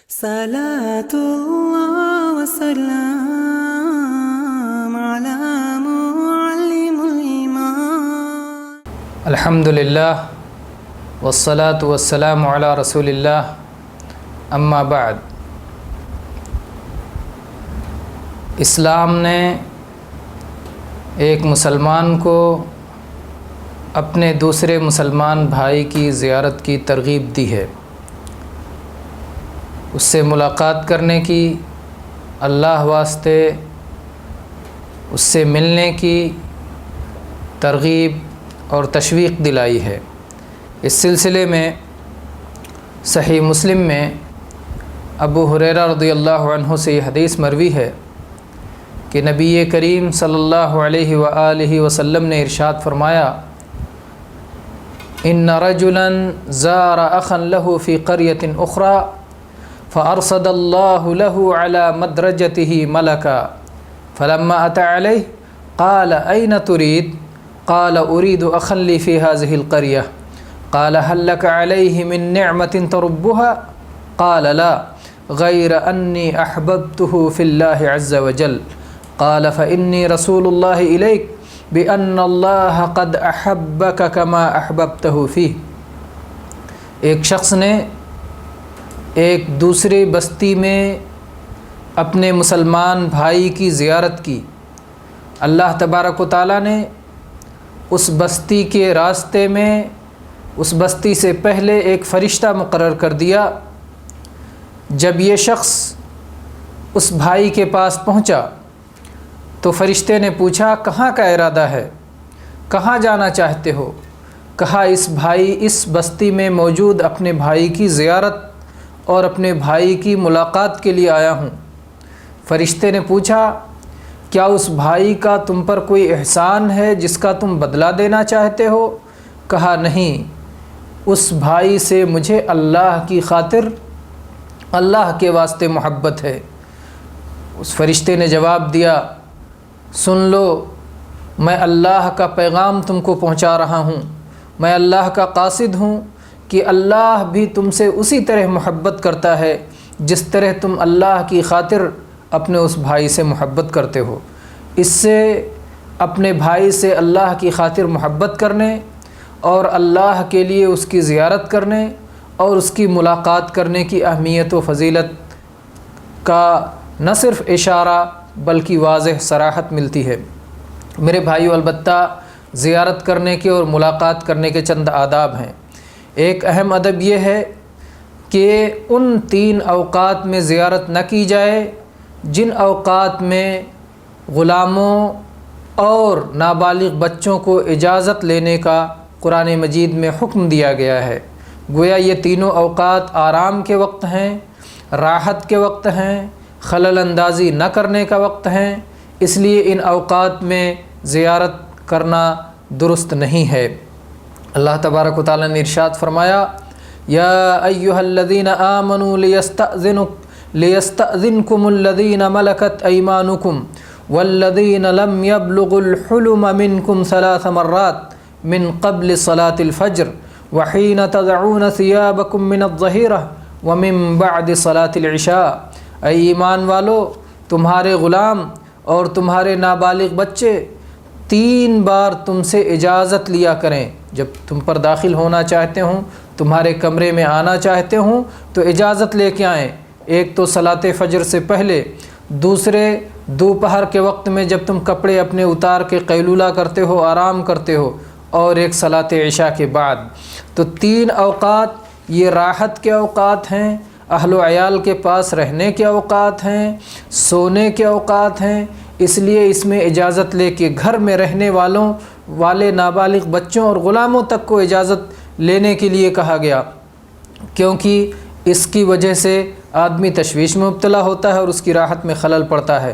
صلاة الله وسلام على معلم الإيمان. الحمد للہ والصلاة والسلام علی رسول اللہ اما بعد. اسلام نے ایک مسلمان کو اپنے دوسرے مسلمان بھائی کی زیارت کی ترغیب دی ہے، اس سے ملاقات کرنے کی، اللہ واسطے اس سے ملنے کی ترغیب اور تشویق دلائی ہے. اس سلسلے میں صحیح مسلم میں ابو ہریرہ رضی اللہ عنہ سے یہ حدیث مروی ہے کہ نبی کریم صلی اللہ علیہ وآلہ وسلم نے ارشاد فرمایا: ان رجلا زار اخا له في قرية اخرى فارصد الله له على مدرجته ملكا فلما اتى عليه قال اين تريد؟ قال اريد اخا لي في هذه القرية. قال هل لك عليه من نعمة تربها؟ قال لا، غير أني أحببته في الله عز وجل. قال فإني رسول الله إليك بأن الله قد أحبك كما أحببته فيه. ایک شخص نے ایک دوسری بستی میں اپنے مسلمان بھائی کی زیارت کی. اللہ تبارک و تعالیٰ نے اس بستی کے راستے میں اس بستی سے پہلے ایک فرشتہ مقرر کر دیا. جب یہ شخص اس بھائی کے پاس پہنچا تو فرشتے نے پوچھا کہاں کا ارادہ ہے، کہاں جانا چاہتے ہو؟ کہا اس بستی میں موجود اپنے بھائی کی زیارت اور اپنے بھائی کی ملاقات کے لیے آیا ہوں. فرشتے نے پوچھا کیا اس بھائی کا تم پر کوئی احسان ہے جس کا تم بدلہ دینا چاہتے ہو؟ کہا نہیں، اس بھائی سے مجھے اللہ کی خاطر، اللہ کے واسطے محبت ہے. اس فرشتے نے جواب دیا سن لو، میں اللہ کا پیغام تم کو پہنچا رہا ہوں، میں اللہ کا قاصد ہوں کہ اللہ بھی تم سے اسی طرح محبت کرتا ہے جس طرح تم اللہ کی خاطر اپنے اس بھائی سے محبت کرتے ہو. اس سے اپنے بھائی سے اللہ کی خاطر محبت کرنے اور اللہ کے لیے اس کی زیارت کرنے اور اس کی ملاقات کرنے کی اہمیت و فضیلت کا نہ صرف اشارہ بلکہ واضح صراحت ملتی ہے. میرے بھائیو، البتہ زیارت کرنے کے اور ملاقات کرنے کے چند آداب ہیں. ایک اہم ادب یہ ہے کہ ان 3 اوقات میں زیارت نہ کی جائے جن اوقات میں غلاموں اور نابالغ بچوں کو اجازت لینے کا قرآن مجید میں حکم دیا گیا ہے. گویا یہ تینوں اوقات آرام کے وقت ہیں، راحت کے وقت ہیں، خلل اندازی نہ کرنے کا وقت ہیں. اس لیے ان اوقات میں زیارت کرنا درست نہیں ہے. اللہ تبارک و تعالیٰ نے ارشاد فرمایا یا ایھا الذین آمنوا لیستأذنکم الذین ملکت ایمانکم والذین لم یبلغوا الحلم منکم 3 مرات من قبل صلاة الفجر وحین تضعون ثیابکم من الظہیرہ ومن بعد صلاة العشاء. اے ایمان والو، تمہارے غلام اور تمہارے نابالغ بچے 3 بار تم سے اجازت لیا کریں. جب تم پر داخل ہونا چاہتے ہوں، تمہارے کمرے میں آنا چاہتے ہوں تو اجازت لے کے آئیں. ایک تو صلاۃ فجر سے پہلے، دوسرے دوپہر کے وقت میں جب تم کپڑے اپنے اتار کے قیلولہ کرتے ہو، آرام کرتے ہو، اور ایک صلاۃ عشاء کے بعد. تو 3 اوقات یہ راحت کے اوقات ہیں، اہل و عیال کے پاس رہنے کے اوقات ہیں، سونے کے اوقات ہیں. اس لیے اس میں اجازت لے کے گھر میں رہنے والے نابالغ بچوں اور غلاموں تک کو اجازت لینے کے لیے کہا گیا، کیونکہ اس کی وجہ سے آدمی تشویش میں مبتلا ہوتا ہے اور اس کی راحت میں خلل پڑتا ہے.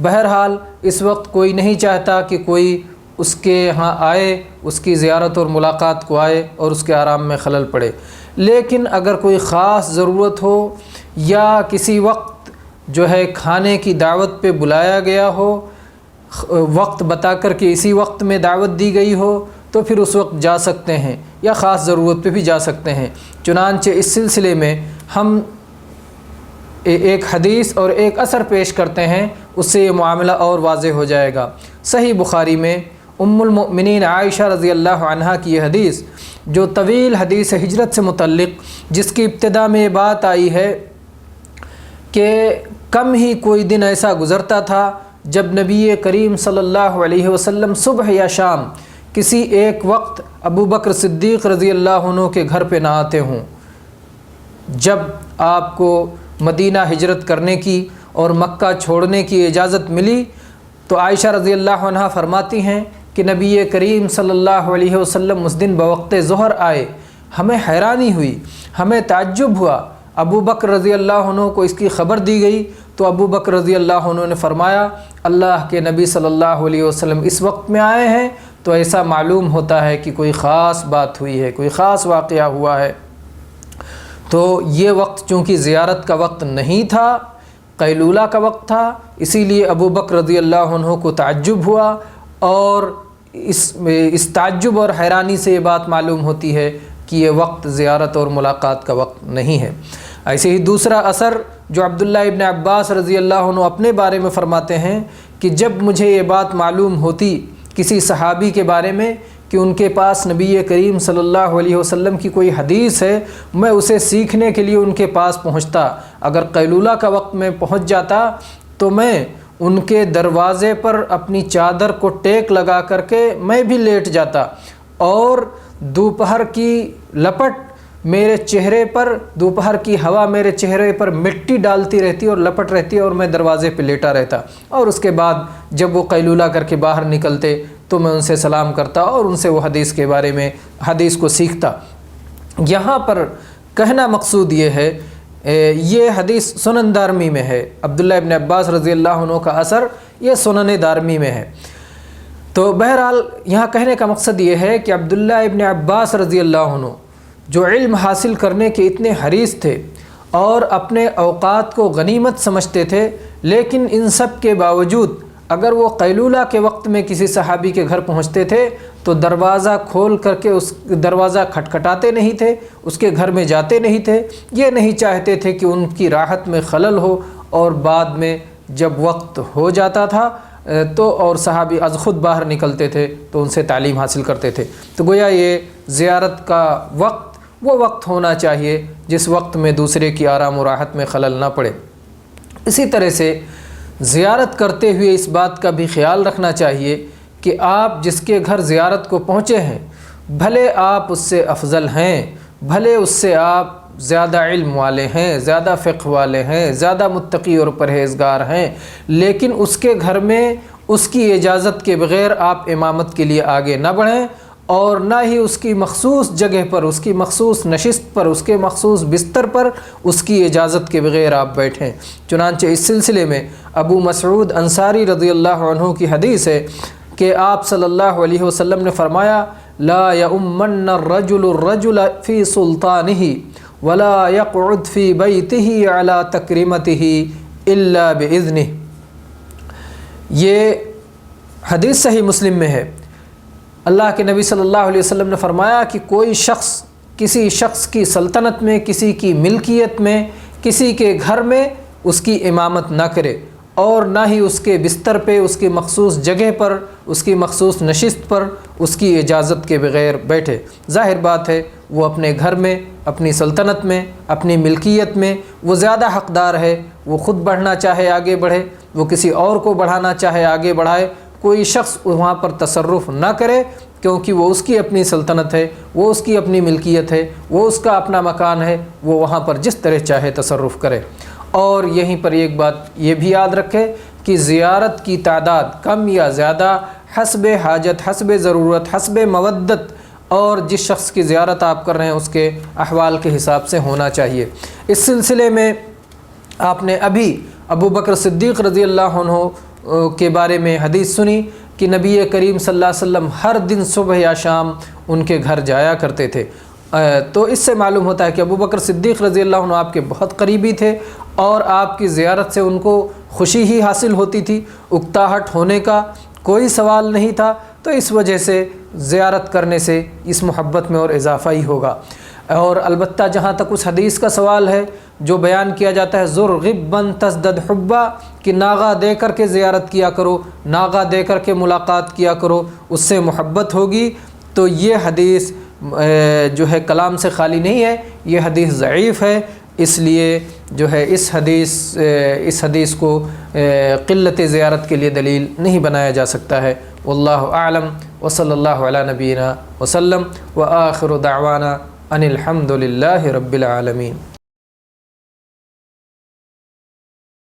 بہرحال اس وقت کوئی نہیں چاہتا کہ کوئی اس کے ہاں آئے، اس کی زیارت اور ملاقات کو آئے اور اس کے آرام میں خلل پڑے. لیکن اگر کوئی خاص ضرورت ہو یا کسی وقت جو ہے کھانے کی دعوت پہ بلایا گیا ہو، وقت بتا کر کے اسی وقت میں دعوت دی گئی ہو، تو پھر اس وقت جا سکتے ہیں یا خاص ضرورت پہ بھی جا سکتے ہیں. چنانچہ اس سلسلے میں ہم ایک حدیث اور ایک اثر پیش کرتے ہیں، اس سے یہ معاملہ اور واضح ہو جائے گا۔ صحیح بخاری میں ام المؤمنین عائشہ رضی اللہ عنہا کی یہ حدیث، جو طویل حدیث ہجرت سے متعلق، جس کی ابتدا میں یہ بات آئی ہے کہ کم ہی کوئی دن ایسا گزرتا تھا جب نبی کریم صلی اللہ علیہ وسلم صبح یا شام کسی ایک وقت ابو بکر صدیق رضی اللہ عنہ کے گھر پہ نہ آتے ہوں۔ جب آپ کو مدینہ ہجرت کرنے کی اور مکہ چھوڑنے کی اجازت ملی تو عائشہ رضی اللہ عنہا فرماتی ہیں کہ نبی کریم صلی اللہ علیہ وسلم اس دن بوقت ظہر آئے، ہمیں حیرانی ہوئی، ہمیں تعجب ہوا۔ ابو بکر رضی اللہ عنہ کو اس کی خبر دی گئی تو ابو بکر رضی اللہ عنہ نے فرمایا اللہ کے نبی صلی اللہ علیہ وسلم اس وقت میں آئے ہیں تو ایسا معلوم ہوتا ہے کہ کوئی خاص بات ہوئی ہے، کوئی خاص واقعہ ہوا ہے۔ تو یہ وقت چونکہ زیارت کا وقت نہیں تھا، قیلولہ کا وقت تھا، اسی لیے ابو بکر رضی اللہ عنہ کو تعجب ہوا، اور اس تعجب اور حیرانی سے یہ بات معلوم ہوتی ہے کہ یہ وقت زیارت اور ملاقات کا وقت نہیں ہے۔ ایسے ہی دوسرا اثر جو عبداللہ ابن عباس رضی اللہ عنہ اپنے بارے میں فرماتے ہیں کہ جب مجھے یہ بات معلوم ہوتی کسی صحابی کے بارے میں کہ ان کے پاس نبی کریم صلی اللہ علیہ وسلم کی کوئی حدیث ہے، میں اسے سیکھنے کے لیے ان کے پاس پہنچتا۔ اگر قیلولہ کا وقت میں پہنچ جاتا تو میں ان کے دروازے پر اپنی چادر کو ٹیک لگا کر کے میں بھی لیٹ جاتا، اور دوپہر کی لپٹ میرے چہرے پر، دوپہر کی ہوا میرے چہرے پر مٹی ڈالتی رہتی اور لپٹ رہتی اور میں دروازے پہ لیٹا رہتا، اور اس کے بعد جب وہ قیلولہ کر کے باہر نکلتے تو میں ان سے سلام کرتا اور ان سے وہ حدیث کے بارے میں حدیث کو سیکھتا۔ یہاں پر کہنا مقصود یہ ہے، یہ حدیث سنن دارمی میں ہے، عبداللہ ابن عباس رضی اللہ عنہ کا اثر یہ سنن دارمی میں ہے۔ تو بہرحال یہاں کہنے کا مقصد یہ ہے کہ عبداللہ ابن عباس رضی اللہ عنہ جو علم حاصل کرنے کے اتنے حریص تھے اور اپنے اوقات کو غنیمت سمجھتے تھے، لیکن ان سب کے باوجود اگر وہ قیلولہ کے وقت میں کسی صحابی کے گھر پہنچتے تھے تو دروازہ کھول کر کے اس دروازہ کھٹکھٹاتے نہیں تھے، اس کے گھر میں جاتے نہیں تھے، یہ نہیں چاہتے تھے کہ ان کی راحت میں خلل ہو، اور بعد میں جب وقت ہو جاتا تھا تو اور صحابی از خود باہر نکلتے تھے تو ان سے تعلیم حاصل کرتے تھے۔ تو گویا یہ زیارت کا وقت وہ وقت ہونا چاہیے جس وقت میں دوسرے کی آرام و راحت میں خلل نہ پڑے۔ اسی طرح سے زیارت کرتے ہوئے اس بات کا بھی خیال رکھنا چاہیے کہ آپ جس کے گھر زیارت کو پہنچے ہیں، بھلے آپ اس سے افضل ہیں، بھلے اس سے آپ زیادہ علم والے ہیں، زیادہ فقہ والے ہیں، زیادہ متقی اور پرہیزگار ہیں، لیکن اس کے گھر میں اس کی اجازت کے بغیر آپ امامت کے لیے آگے نہ بڑھیں، اور نہ ہی اس کی مخصوص جگہ پر، اس کی مخصوص نشست پر، اس کے مخصوص بستر پر اس کی اجازت کے بغیر آپ بیٹھیں۔ چنانچہ اس سلسلے میں ابو مسعود انصاری رضی اللہ عنہ کی حدیث ہے کہ آپ صلی اللہ علیہ وسلم نے فرمایا لا یؤمن الرجل الرجل فی سلطانہ ولا یقعد فی بیتہ علی تکریمتہ الا باذنہ۔ یہ حدیث صحیح مسلم میں ہے۔ اللہ کے نبی صلی اللہ علیہ وسلم نے فرمایا کہ کوئی شخص کسی شخص کی سلطنت میں، کسی کی ملکیت میں، کسی کے گھر میں اس کی امامت نہ کرے، اور نہ ہی اس کے بستر پہ، اس کی مخصوص جگہ پر، اس کی مخصوص نشست پر اس کی اجازت کے بغیر بیٹھے۔ ظاہر بات ہے وہ اپنے گھر میں، اپنی سلطنت میں، اپنی ملکیت میں وہ زیادہ حقدار ہے، وہ خود بڑھنا چاہے آگے بڑھے، وہ کسی اور کو بڑھانا چاہے آگے بڑھائے، کوئی شخص وہاں پر تصرف نہ کرے، کیونکہ وہ اس کی اپنی سلطنت ہے، وہ اس کی اپنی ملکیت ہے، وہ اس کا اپنا مکان ہے، وہ وہاں پر جس طرح چاہے تصرف کرے۔ اور یہیں پر ایک بات یہ بھی یاد رکھے کہ زیارت کی تعداد کم یا زیادہ حسب حاجت، حسب ضرورت، حسب مودت، اور جس شخص کی زیارت آپ کر رہے ہیں اس کے احوال کے حساب سے ہونا چاہیے۔ اس سلسلے میں آپ نے ابھی ابو بکر صدیق رضی اللہ عنہ کے بارے میں حدیث سنی کہ نبی کریم صلی اللہ علیہ وسلم ہر دن صبح یا شام ان کے گھر جایا کرتے تھے۔ تو اس سے معلوم ہوتا ہے کہ ابو بکر صدیق رضی اللہ عنہ آپ کے بہت قریبی تھے، اور آپ کی زیارت سے ان کو خوشی ہی حاصل ہوتی تھی، اکتاہٹ ہونے کا کوئی سوال نہیں تھا۔ تو اس وجہ سے زیارت کرنے سے اس محبت میں اور اضافہ ہی ہوگا۔ اور البتہ جہاں تک اس حدیث کا سوال ہے جو بیان کیا جاتا ہے زرغباً تزدد حبا، کہ ناغہ دے کر کے زیارت کیا کرو، ناغہ دے کر کے ملاقات کیا کرو، اس سے محبت ہوگی، تو یہ حدیث جو ہے کلام سے خالی نہیں ہے، یہ حدیث ضعیف ہے، اس لیے جو ہے اس حدیث کو قلت زیارت کے لیے دلیل نہیں بنایا جا سکتا ہے۔ واللہ اعلم، وصلی اللہ علی نبینا وسلم، وآخر دعوانا ان الحمد للہ رب العالمین۔